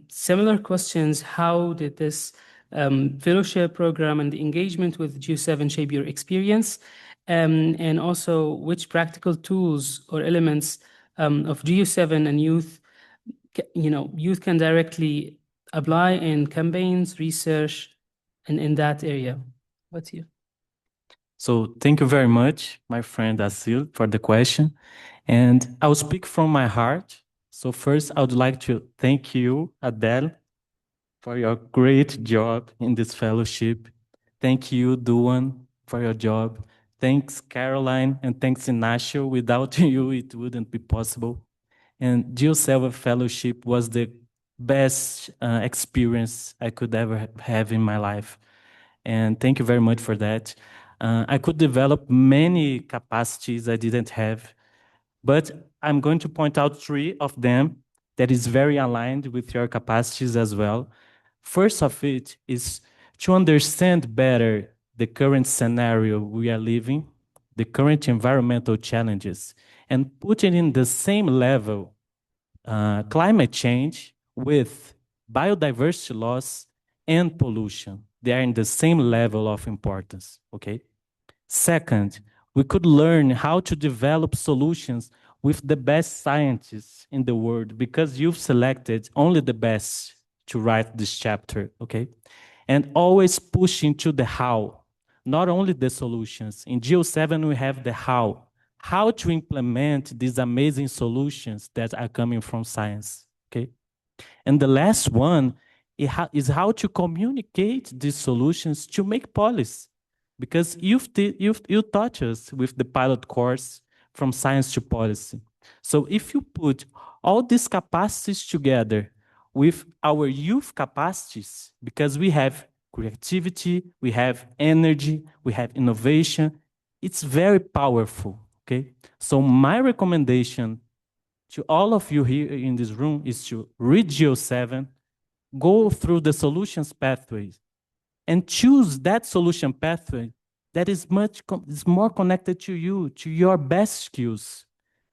S7: similar questions, how did this fellowship program and the engagement with GEO-7 shape your experience? And also, which practical tools or elements of GEO-7 and youth, youth can directly apply in campaigns, research, and in that area? What's you?
S13: So thank you very much, my friend Asil, for the question. And I'll speak from my heart. So first, I would like to thank you, Adele, for your great job in this fellowship. Thank you, Duan, for your job. Thanks, Caroline, and thanks, Ignacio. Without you, it wouldn't be possible. And GEO-7 Fellowship was the best experience I could ever have in my life. And thank you very much for that. I could develop many capacities I didn't have, but I'm going to point out 3 of them that is very aligned with your capacities as well. First of it is to understand better the current scenario we are living, the current environmental challenges, and put it in the same level, climate change with biodiversity loss and pollution. They are in the same level of importance, okay? Second, we could learn how to develop solutions with the best scientists in the world, because you've selected only the best to write this chapter, okay? And always push into the how, not only the solutions. In GEO-7, we have the how to implement these amazing solutions that are coming from science, okay? And the last one is how to communicate these solutions to make policy. Because you taught us with the pilot course from science to policy. So if you put all these capacities together with our youth capacities, because we have creativity, we have energy, we have innovation, it's very powerful, okay? So my recommendation to all of you here in this room is to read GEO-7, go through the solutions pathways, and choose that solution pathway that is more connected to you, to your best skills.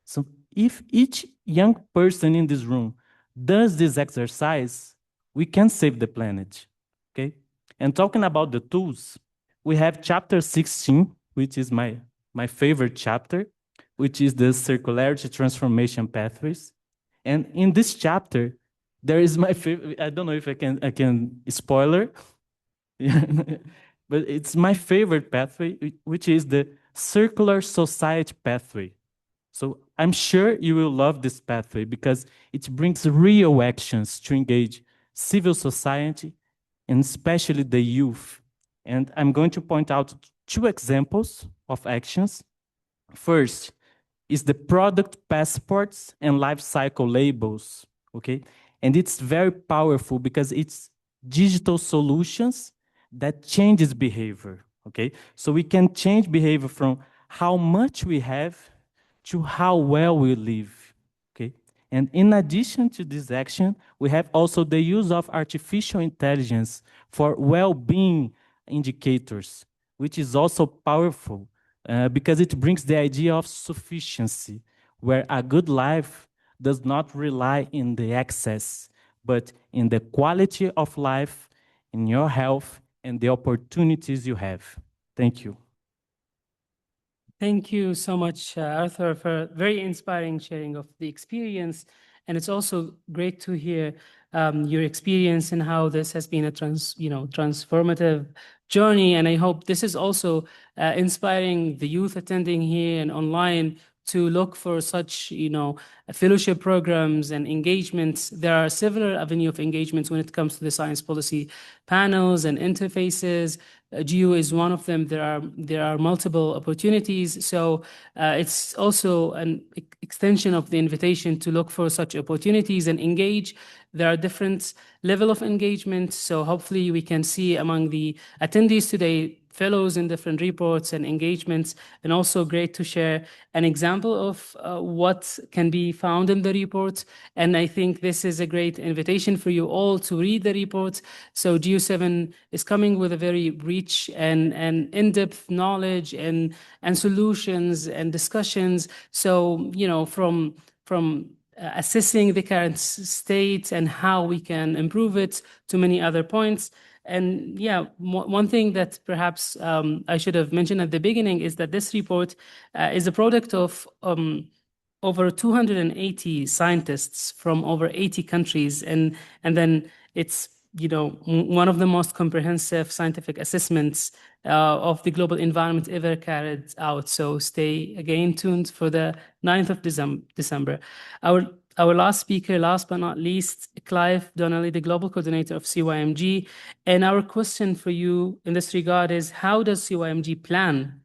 S13: So if each young person in this room does this exercise, we can save the planet, okay? And talking about the tools, we have chapter 16, which is my favorite chapter, which is the circularity transformation pathways. And in this chapter, there is my favorite, I don't know if I can spoiler, but it's my favorite pathway, which is the circular society pathway. So I'm sure you will love this pathway because it brings real actions to engage civil society and especially the youth. And I'm going to point out 2 examples of actions. First is the product passports and life cycle labels, okay? And it's very powerful because it's digital solutions that changes behavior, okay? So we can change behavior from how much we have to how well we live, okay? And in addition to this action, we have also the use of artificial intelligence for well-being indicators, which is also powerful because it brings the idea of sufficiency, where a good life does not rely in the excess, but in the quality of life, in your health, and the opportunities you have. Thank you.
S7: Thank you so much, Arthur, for very inspiring sharing of the experience. And it's also great to hear your experience and how this has been a transformative journey. And I hope this is also inspiring the youth attending here and online to look for such, fellowship programs and engagements. There are several avenues of engagements when it comes to the science policy panels and interfaces. GEO is one of them. There are multiple opportunities. So it's also an extension of the invitation to look for such opportunities and engage. There are different level of engagement. So hopefully we can see among the attendees today fellows in different reports and engagements, and also great to share an example of what can be found in the report. And I think this is a great invitation for you all to read the report. So GEO-7 is coming with a very rich and in-depth knowledge and solutions and discussions. So, you know, from assessing the current state and how we can improve it to many other points. And yeah, one thing that perhaps I should have mentioned at the beginning is that this report is a product of over 280 scientists from over 80 countries. And then it's, you know, one of the most comprehensive scientific assessments of the global environment ever carried out. So stay again tuned for the 9th of December. Our last speaker, last but not least, Clive Donnelly, the Global Coordinator of CYMG. And our question for you in this regard is, how does CYMG plan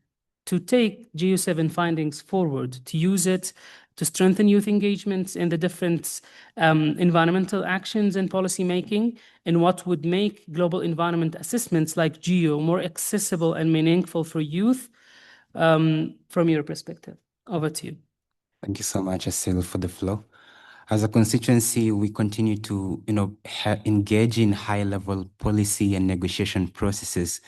S7: to take GEO-7 findings forward, to use it to strengthen youth engagements in the different environmental actions and policy making, and what would make global environment assessments like GEO more accessible and meaningful for youth from your perspective? Over to you.
S14: Thank you so much, Asil, for the floor. As a constituency, we continue to, engage in high-level policy and negotiation processes.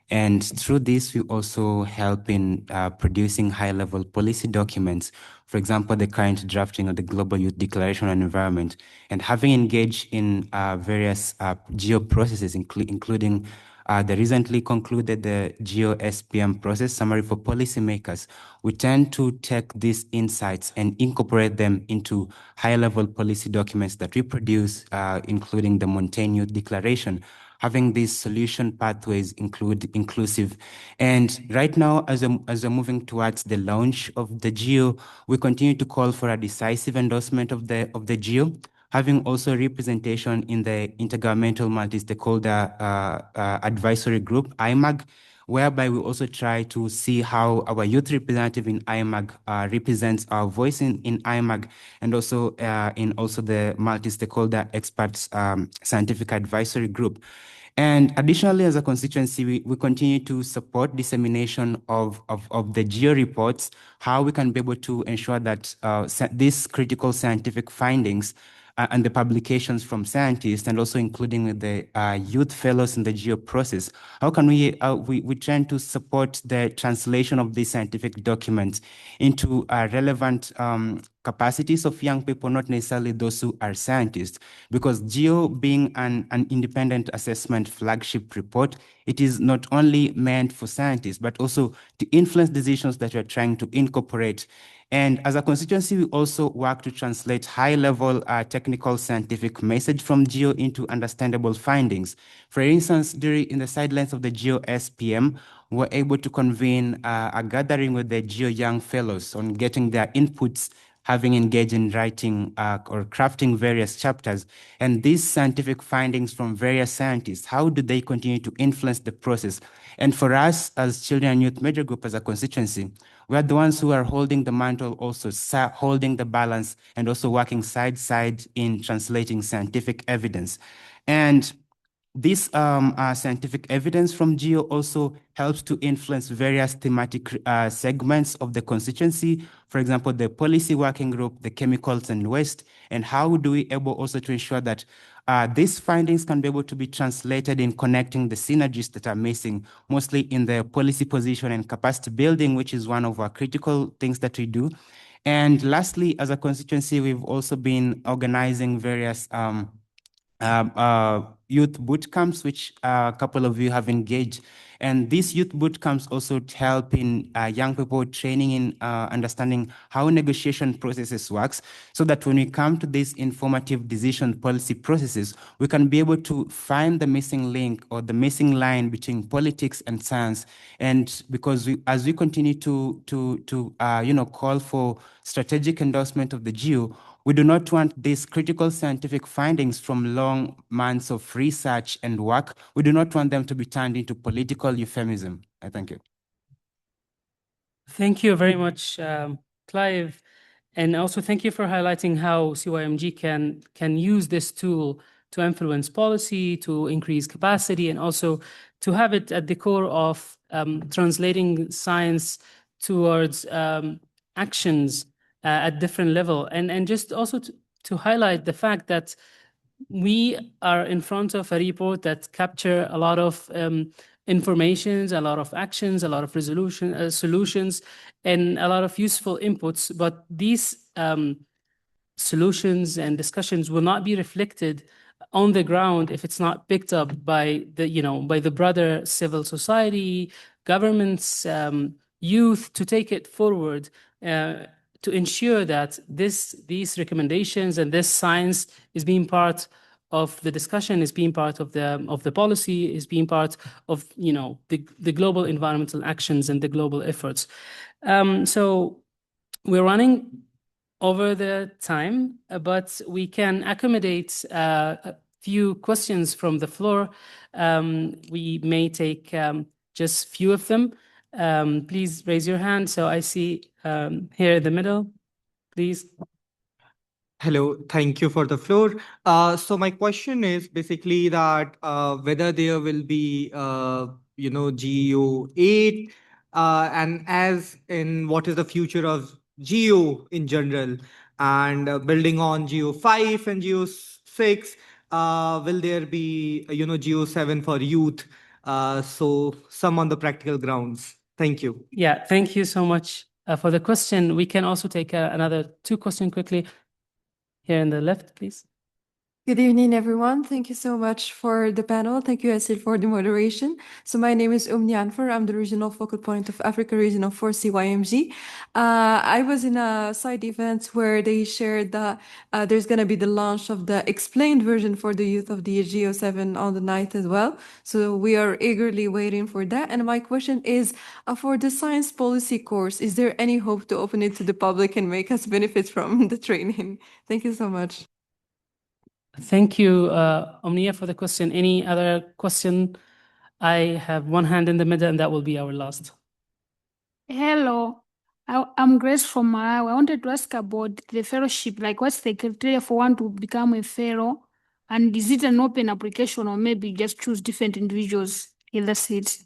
S14: And through this, we also help in producing high-level policy documents. For example, the current drafting of the Global Youth Declaration on Environment, and having engaged in various GEO processes, including the recently concluded the GEO-SPM process summary for policymakers. We tend to take these insights and incorporate them into high-level policy documents that we produce, including the Montaigne Youth Declaration. Having these solution pathways inclusive. And right now, as we're moving towards the launch of the GEO, we continue to call for a decisive endorsement of the GEO, having also representation in the Intergovernmental Multi-Stakeholder Advisory Group, IMAG, whereby we also try to see how our youth representative in IMAG represents our voice in IMAG, and also in the Multi-Stakeholder Experts Scientific Advisory Group. And additionally, as a constituency, we continue to support dissemination of the GEO reports, how we can be able to ensure that these critical scientific findings and the publications from scientists, and also including with the youth fellows in the GEO process, how can we try to support the translation of these scientific documents into relevant capacities of young people, not necessarily those who are scientists, because GEO being an independent assessment flagship report, it is not only meant for scientists, but also to influence decisions that we're trying to incorporate. And as a constituency, we also work to translate high-level technical scientific message from GEO into understandable findings. For instance, in the sidelines of the GEO-SPM, we're able to convene a gathering with the GEO Young Fellows on getting their inputs, having engaged in writing or crafting various chapters. And these scientific findings from various scientists, how do they continue to influence the process? And for us as Children and Youth Major Group, as a constituency, we are the ones who are holding the mantle, also holding the balance, and also working side by side in translating scientific evidence. And this scientific evidence from GEO also helps to influence various thematic segments of the constituency. For example, the policy working group, the chemicals and waste, and how do we able also to ensure that these findings can be able to be translated in connecting the synergies that are missing, mostly in the policy position and capacity building, which is one of our critical things that we do. And lastly, as a constituency, we've also been organizing various youth boot camps, which a couple of you have engaged. And these youth boot camps also help in young people training in understanding how negotiation processes works, so that when we come to these informative decision policy processes, we can be able to find the missing link or the missing line between politics and science. And because as we continue to call for strategic endorsement of the GEO, we do not want these critical scientific findings from long months of research and work. We do not want them to be turned into political euphemism. I thank you.
S7: Thank you very much, Clive. And also thank you for highlighting how CYMG can use this tool to influence policy, to increase capacity, and also to have it at the core of translating science towards actions at different level. And just also to highlight the fact that we are in front of a report that capture a lot of informations, a lot of actions, a lot of solutions, and a lot of useful inputs. But these solutions and discussions will not be reflected on the ground if it's not picked up by the broader civil society, governments, youth, to take it forward, to ensure that these recommendations and this science is being part of the discussion, is being part of the policy, is being part of the global environmental actions and the global efforts. So we're running over the time, but we can accommodate a few questions from the floor. We may take just few of them. Please raise your hand. So I see here in the middle, please.
S15: Hello, thank you for the floor. So my question is basically that whether there will be, GEO-8, and as in what is the future of GEO in general, and building on GEO-5 and GEO-6, will there be, GEO-7 for youth? So some on the practical grounds. Thank you.
S7: Yeah, thank you so much for the question. We can also take another 2 questions quickly. Here in the left, please.
S16: Good evening, everyone. Thank you so much for the panel. Thank you, Asil, for the moderation. So my name is Anfer. I'm the regional focal point of Africa Regional for CYMG. I was in a side event where they shared that there's going to be the launch of the explained version for the youth of the GEO-7 on the 9th as well. So we are eagerly waiting for that. And my question is, for the science policy course, is there any hope to open it to the public and make us benefit from the training? Thank you so much.
S7: Thank you, Omnia, for the question. Any other question? I have one hand in the middle, and that will be our last.
S17: Hello, I'm Grace from Malawi. I wanted to ask about the fellowship. Like, what's the criteria for one to become a fellow? And is it an open application, or maybe just choose different individuals in the seat?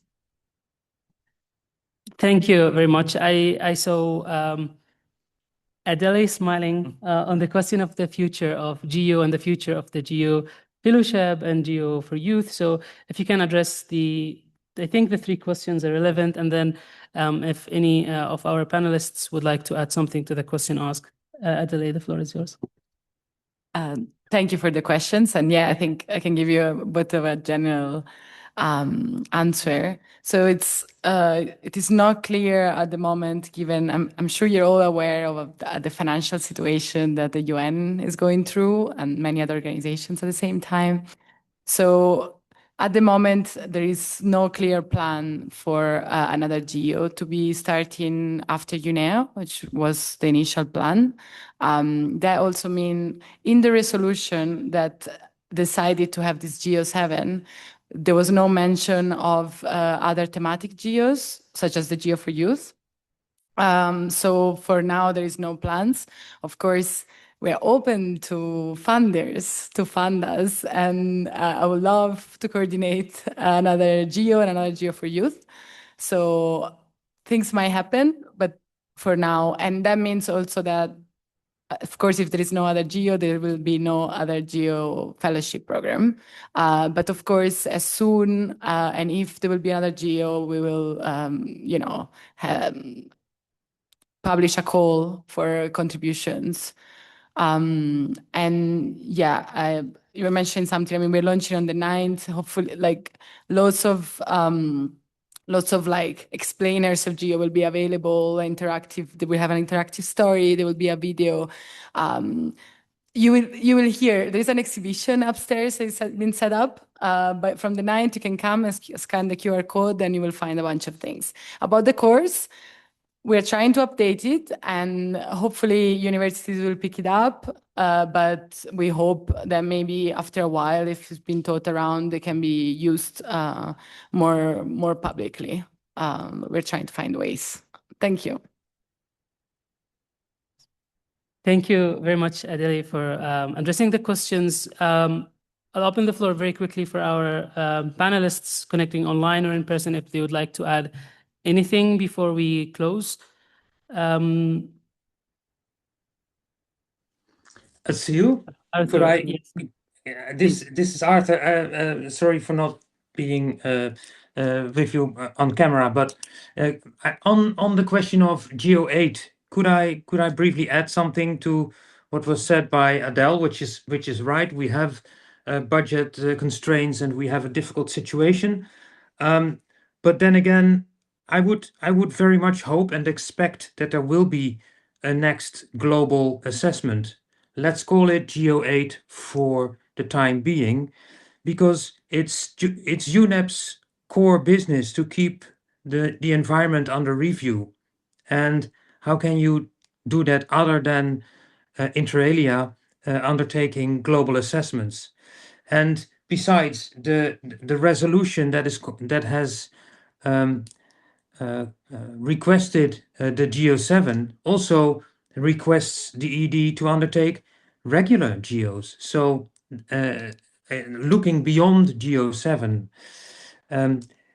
S7: Thank you very much. I saw Adele smiling on the question of the future of GEO and the future of the GEO Fellowship and GEO for Youth. So if you can address I think the 3 questions are relevant, and then if any of our panelists would like to add something to the question asked. Adele, the floor is yours.
S11: Thank you for the questions. And yeah, I think I can give you a bit of a general answer. So it is not clear at the moment, given I'm sure you're all aware of the financial situation that the UN is going through and many other organizations at the same time. So at the moment, there is no clear plan for another GEO to be starting after UNEP, which was the initial plan. That also means in the resolution that decided to have this GEO-7, there was no mention of other thematic GEOs, such as the GEO for Youth. So for now, there is no plans. Of course, we're open to funders to fund us, and I would love to coordinate another GEO and another GEO for Youth. So things might happen, but for now, and that means also that, of course, if there is no other GEO, there will be no other GEO fellowship program. But of course, as soon and if there will be another GEO, we will, publish a call for contributions. And yeah, you were mentioning something. I mean, we're launching on the 9th. Hopefully, like lots of like explainers of GEO will be available. Interactive. We have an interactive story. There will be a video. You will hear. There is an exhibition upstairs. It's been set up. But from the 9th, you can come and scan the QR code, and you will find a bunch of things about the course. We're trying to update it, and hopefully universities will pick it up. But we hope that maybe after a while, if it's been taught around, it can be used more publicly. We're trying to find ways. Thank you.
S7: Thank you very much, Adele, for addressing the questions. I'll open the floor very quickly for our panelists connecting online or in person if they would like to add anything before we close.
S10: Asil,
S7: Arthur,
S10: could I?
S7: yes.
S10: This is Arthur. Sorry for not being with you on camera, but on the question of GEO-8, could I briefly add something to what was said by Adele, which is right. We have budget constraints and we have a difficult situation. But then again, I would very much hope and expect that there will be a next global assessment. Let's call it GEO-8 for the time being, because it's UNEP's core business to keep the environment under review. And how can you do that other than inter alia undertaking global assessments? And besides, the resolution that has requested the GEO-7 also requests the ED to undertake regular GEOs. So looking beyond GEO-7.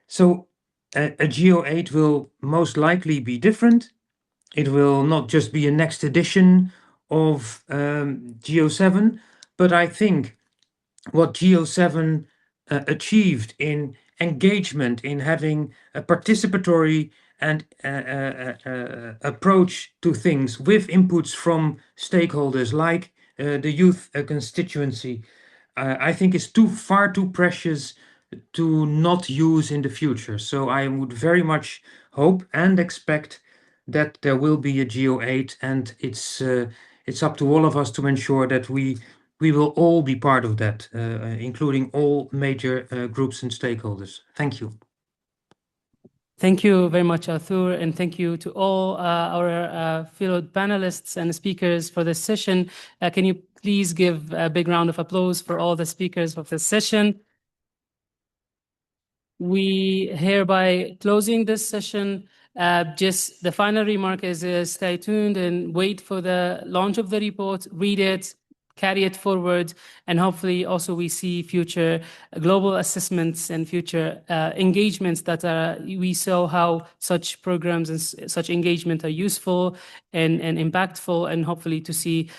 S10: So a GEO-8 will most likely be different. It will not just be a next edition of GEO-7, but I think what GEO-7 achieved in engagement, in having a participatory and approach to things with inputs from stakeholders like the youth constituency, I think is far too precious to not use in the future. So I would very much hope and expect that there will be a GEO-8, and it's up to all of us to ensure that we will all be part of that, including all major groups and stakeholders. Thank you.
S7: Thank you very much, Arthur, and thank you to all our fellow panelists and speakers for this session. Can you please give a big round of applause for all the speakers of this session? We hereby closing this session. Just the final remark is stay tuned and wait for the launch of the report, read it, carry it forward, and hopefully also we see future global assessments and future engagements that we saw how such programs and such engagement are useful and impactful, and hopefully to see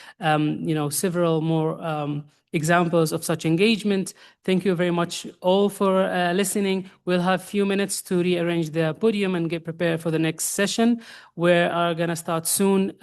S7: several more examples of such engagement. Thank you very much all for listening. We'll have a few minutes to rearrange the podium and get prepared for the next session. We're going to start soon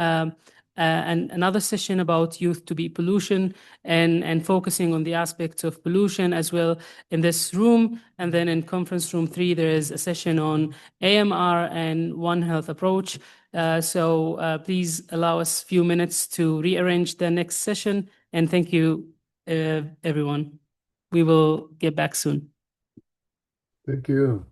S7: and another session about youth to beat pollution and focusing on the aspects of pollution as well in this room. And then in conference room 3, there is a session on AMR and One Health approach. So please allow us a few minutes to rearrange the next session. And thank you, everyone. We will get back soon.
S8: Thank you.